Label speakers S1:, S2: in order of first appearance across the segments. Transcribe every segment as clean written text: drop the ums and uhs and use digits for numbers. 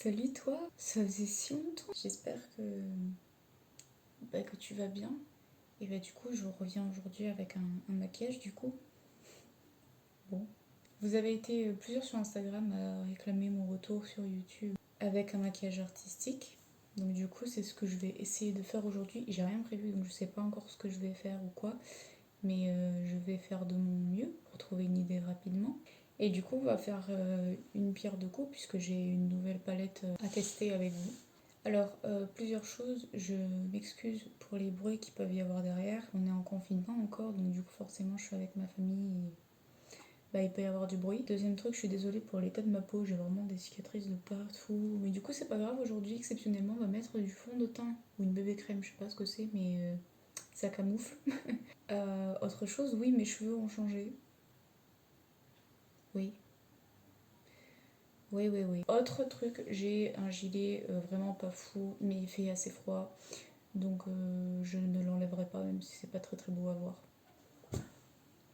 S1: Salut toi, ça faisait si longtemps. J'espère que tu vas bien. Et du coup, je reviens aujourd'hui avec un maquillage du coup. Bon. Vous avez été plusieurs sur Instagram à réclamer mon retour sur YouTube avec un maquillage artistique. Donc du coup, c'est ce que je vais essayer de faire aujourd'hui. J'ai rien prévu, donc je sais pas encore ce que je vais faire ou quoi. Mais je vais faire de mon mieux pour trouver une idée rapidement. Et du coup, on va faire une pierre deux coups puisque j'ai une nouvelle palette à tester avec vous. Alors, plusieurs choses. Je m'excuse pour les bruits qu'il peuvent y avoir derrière. On est en confinement encore, donc du coup, forcément, je suis avec ma famille et il peut y avoir du bruit. Deuxième truc, je suis désolée pour l'état de ma peau. J'ai vraiment des cicatrices de partout. Mais du coup, c'est pas grave. Aujourd'hui, exceptionnellement, on va mettre du fond de teint ou une bébé crème. Je sais pas ce que c'est, mais ça camoufle. Autre chose, oui, mes cheveux ont changé. Oui. Oui, oui, oui. Autre truc, j'ai un gilet vraiment pas fou, mais il fait assez froid. Donc je ne l'enlèverai pas, même si c'est pas très très beau à voir.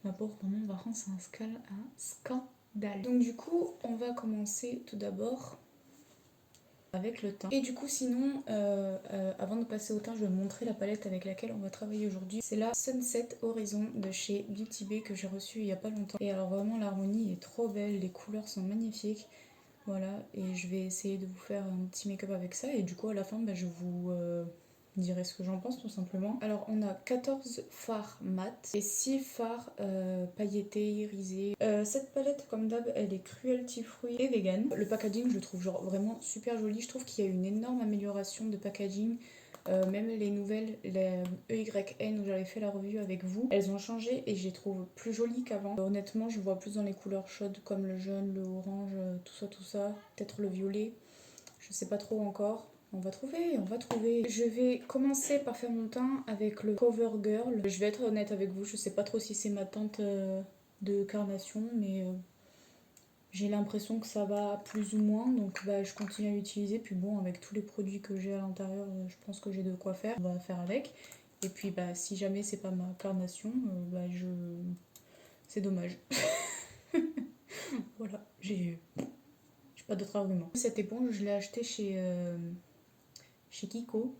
S1: Ma pauvre maman, par contre, c'est un scandale. Donc du coup, on va commencer tout d'abord avec le teint. Et du coup, sinon, avant de passer au teint, je vais vous montrer la palette avec laquelle on va travailler aujourd'hui. C'est la Sunset Horizon de chez Beauty Bay que j'ai reçue il y a pas longtemps. Et alors vraiment, l'harmonie est trop belle, les couleurs sont magnifiques. Voilà, et je vais essayer de vous faire un petit make-up avec ça. Et du coup, à la fin, je vous dirai ce que j'en pense tout simplement. Alors, on a 14 fards mat et 6 fards pailletés, irisés. Cette palette, comme d'hab, elle est cruelty free et vegan. Le packaging, je le trouve genre vraiment super joli. Je trouve qu'il y a une énorme amélioration de packaging. Même les nouvelles, les EYN où j'avais fait la review avec vous, elles ont changé et je les trouve plus jolies qu'avant. Honnêtement, je vois plus dans les couleurs chaudes comme le jaune, le orange, tout ça. Peut-être le violet, je sais pas trop encore. On va trouver, on va trouver. Je vais commencer par faire mon teint avec le CoverGirl. Je vais être honnête avec vous, je sais pas trop si c'est ma teinte de carnation, mais j'ai l'impression que ça va plus ou moins, donc je continue à l'utiliser. Puis bon, avec tous les produits que j'ai à l'intérieur, je pense que j'ai de quoi faire. On va faire avec. Et puis si jamais c'est pas ma carnation, c'est dommage. Voilà, j'ai pas d'autre argument. Cette éponge, je l'ai achetée chez Kiko. Vous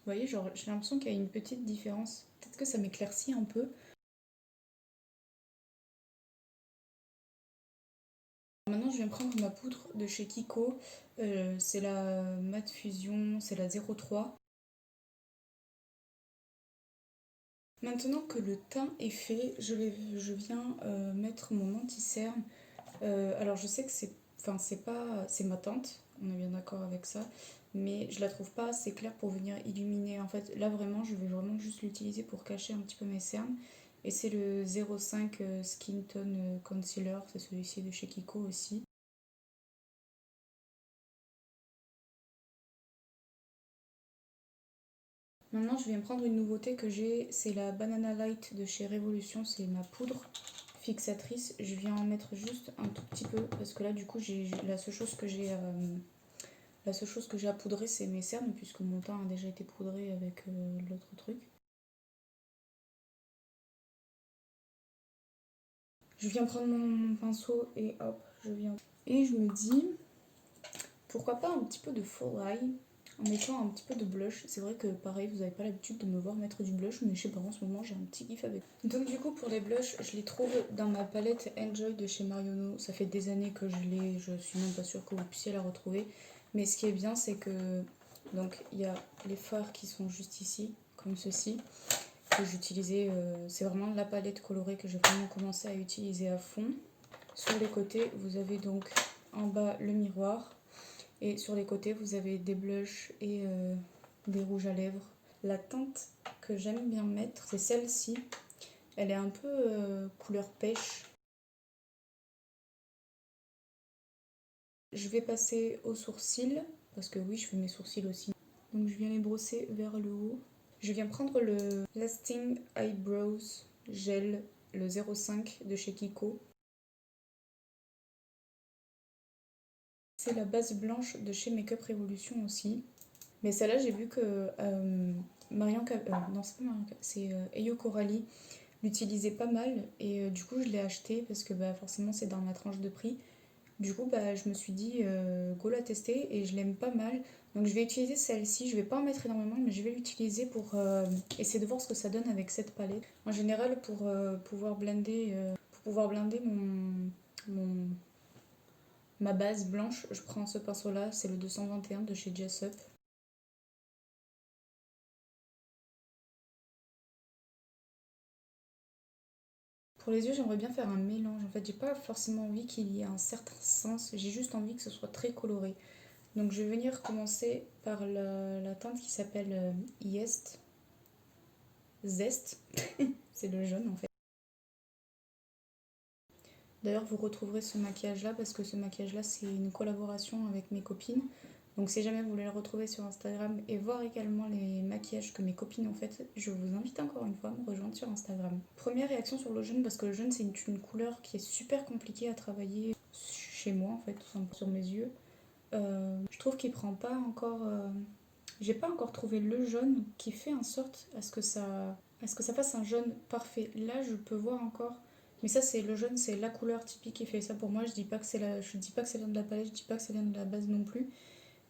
S1: voyez, genre, j'ai l'impression qu'il y a une petite différence. Peut-être que ça m'éclaircit un peu. Maintenant, je viens prendre ma poudre de chez Kiko. C'est la Matte Fusion, c'est la 03. Maintenant que le teint est fait, je viens mettre mon anti-cerne. Alors je sais que c'est ma teinte, on est bien d'accord avec ça, mais je la trouve pas assez claire pour venir illuminer. En fait, là vraiment, je vais vraiment juste l'utiliser pour cacher un petit peu mes cernes. Et c'est le 05 Skin Tone Concealer, c'est celui-ci de chez Kiko aussi. Maintenant, je viens prendre une nouveauté que j'ai, c'est la Banana Light de chez Révolution, c'est ma poudre fixatrice. Je viens en mettre juste un tout petit peu parce que là, du coup, la seule chose que j'ai à poudrer, c'est mes cernes puisque mon teint a déjà été poudré avec l'autre truc. Je viens prendre mon pinceau et hop, je viens. Et je me dis, pourquoi pas un petit peu de Fall Eye en mettant un petit peu de blush. C'est vrai que pareil, vous n'avez pas l'habitude de me voir mettre du blush, mais je sais pas, en ce moment j'ai un petit kiff avec. Donc du coup pour les blushs, je les trouve dans ma palette Enjoy de chez Marionneau. Ça fait des années que je l'ai, je suis même pas sûre que vous puissiez la retrouver. Mais ce qui est bien, c'est que donc il y a les fards qui sont juste ici, comme ceci, que j'utilisais. C'est vraiment la palette colorée que j'ai vraiment commencé à utiliser à fond. Sur les côtés, vous avez donc en bas le miroir. Et sur les côtés, vous avez des blushs et des rouges à lèvres. La teinte que j'aime bien mettre, c'est celle-ci. Elle est un peu couleur pêche. Je vais passer aux sourcils, parce que oui, je fais mes sourcils aussi. Donc je viens les brosser vers le haut. Je viens prendre le Lasting Eyebrows Gel, le 05 de chez Kiko. C'est la base blanche de chez Makeup Revolution aussi. Mais celle-là, j'ai vu que non, c'est pas Marion c'est Eyo Coralie l'utilisait pas mal. Et du coup, je l'ai acheté parce que forcément, c'est dans ma tranche de prix. Du coup, bah, je me suis dit, go la tester et je l'aime pas mal. Donc je vais utiliser celle-ci, je vais pas en mettre énormément, mais je vais l'utiliser pour essayer de voir ce que ça donne avec cette palette. En général, pour pouvoir blender mon- ma base blanche, je prends ce pinceau-là, c'est le 221 de chez Jessup. Pour les yeux, j'aimerais bien faire un mélange. En fait, j'ai pas forcément envie qu'il y ait un certain sens, j'ai juste envie que ce soit très coloré. Donc je vais venir commencer par la teinte qui s'appelle Zest. C'est le jaune en fait. D'ailleurs, vous retrouverez ce maquillage-là parce que ce maquillage-là, c'est une collaboration avec mes copines. Donc si jamais vous voulez le retrouver sur Instagram et voir également les maquillages que mes copines ont fait, je vous invite encore une fois à me rejoindre sur Instagram. Première réaction sur le jaune, parce que le jaune c'est une couleur qui est super compliquée à travailler chez moi en fait, tout simplement sur mes yeux. Je trouve qu'il prend pas encore... J'ai pas encore trouvé le jaune qui fait en sorte à ce que ça fasse un jaune parfait. Là, je peux voir encore. Mais ça, c'est le jaune, c'est la couleur typique qui fait ça pour moi. Je dis pas que c'est vient de la palette, je dis pas que ça vient de la base non plus.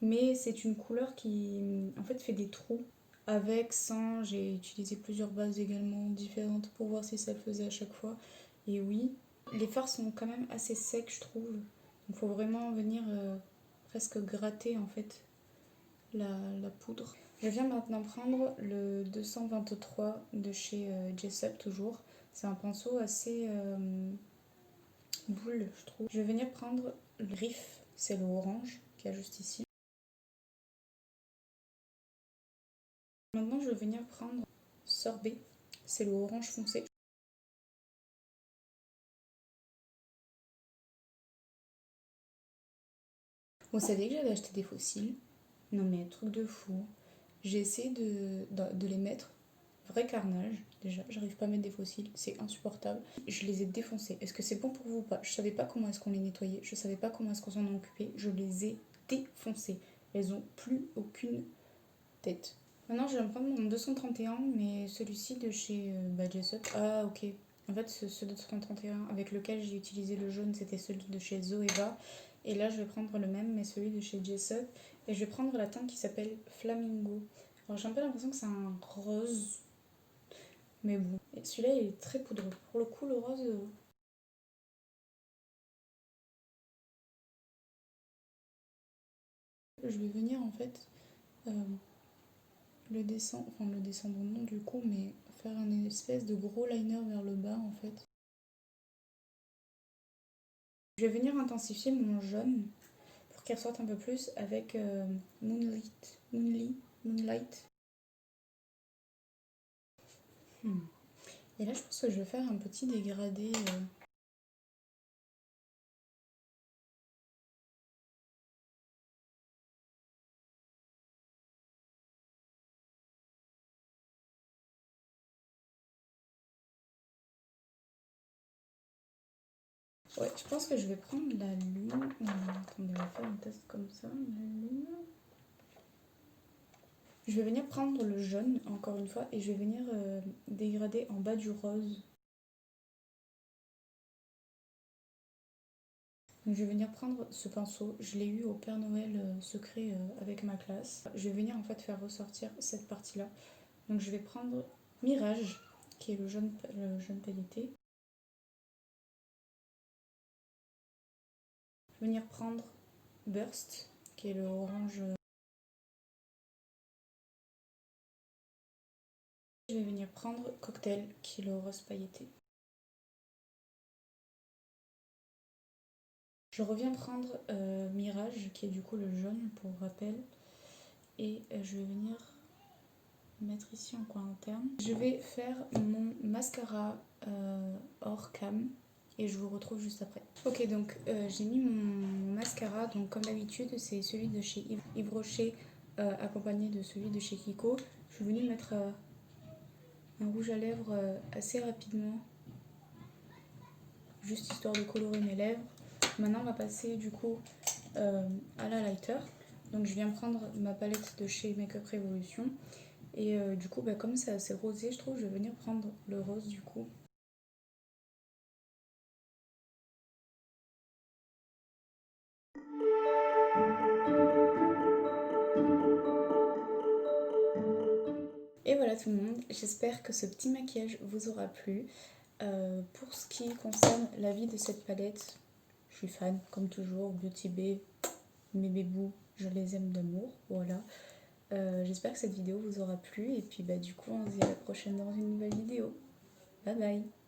S1: Mais c'est une couleur qui, en fait, fait des trous. Avec, sans, j'ai utilisé plusieurs bases également différentes pour voir si ça le faisait à chaque fois. Et oui, les fards sont quand même assez secs, je trouve. Donc, il faut vraiment venir presque gratter en fait la poudre. Je viens maintenant prendre le 223 de chez Jessup toujours. C'est un pinceau assez boule, je trouve. Je vais venir prendre le Riff, c'est le orange qu'il y a juste ici. Maintenant, je vais venir prendre Sorbet, c'est le orange foncé. Vous saviez que j'avais acheté des fossiles? Non mais truc de fou. J'ai essayé de les mettre. Vrai carnage, déjà, j'arrive pas à mettre des fossiles, c'est insupportable. Je les ai défoncés. Est-ce que c'est bon pour vous ou pas? Je savais pas comment est-ce qu'on les nettoyait, je savais pas comment est-ce qu'on s'en occupait, je les ai défoncés. Elles ont plus aucune tête. Maintenant, je vais me prendre mon 231, mais celui-ci de chez Jessup. Ah, ok. En fait, ce 231 avec lequel j'ai utilisé le jaune, c'était celui de chez Zoeva. Et là, je vais prendre le même, mais celui de chez Jessup. Et je vais prendre la teinte qui s'appelle Flamingo. Alors, j'ai un peu l'impression que c'est un rose, mais bon. Et celui-là, il est très poudreux. Pour le coup, le rose. Je vais venir en fait euh, le descendre non du coup, mais faire une espèce de gros liner vers le bas en fait. Je vais venir intensifier mon jaune pour qu'il ressorte un peu plus avec Moonlight. Hmm. Et là, je pense que je vais faire un petit dégradé. Ouais, je pense que je vais prendre la lune. Attendez, on va faire un test comme ça. La lune. Je vais venir prendre le jaune, encore une fois, et je vais venir dégrader en bas du rose. Donc je vais venir prendre ce pinceau, je l'ai eu au Père Noël secret avec ma classe. Je vais venir en fait faire ressortir cette partie-là. Donc je vais prendre Mirage, qui est le jaune pailleté. Je vais venir prendre Burst, qui est le orange. Je vais venir prendre Cocktail, qui est le rose pailleté. Je reviens prendre Mirage, qui est du coup le jaune pour rappel. Et je vais venir mettre ici en coin interne. Je vais faire mon mascara hors cam et je vous retrouve juste après. Ok, donc j'ai mis mon mascara, donc comme d'habitude c'est celui de chez Yves Rocher accompagné de celui de chez Kiko. Je suis venue mettre un rouge à lèvres assez rapidement, juste histoire de colorer mes lèvres. Maintenant on va passer du coup à la lighter. Donc je viens prendre ma palette de chez Makeup Revolution. Et du coup, bah, comme c'est assez rosé, je trouve, je vais venir prendre le rose du coup. voilà tout le monde, j'espère que ce petit maquillage vous aura plu. Pour ce qui concerne l'avis de cette palette, je suis fan, comme toujours, Beauty Bay, mes bébous, je les aime d'amour, voilà. J'espère que cette vidéo vous aura plu, et puis bah du coup on se dit à la prochaine dans une nouvelle vidéo. Bye bye.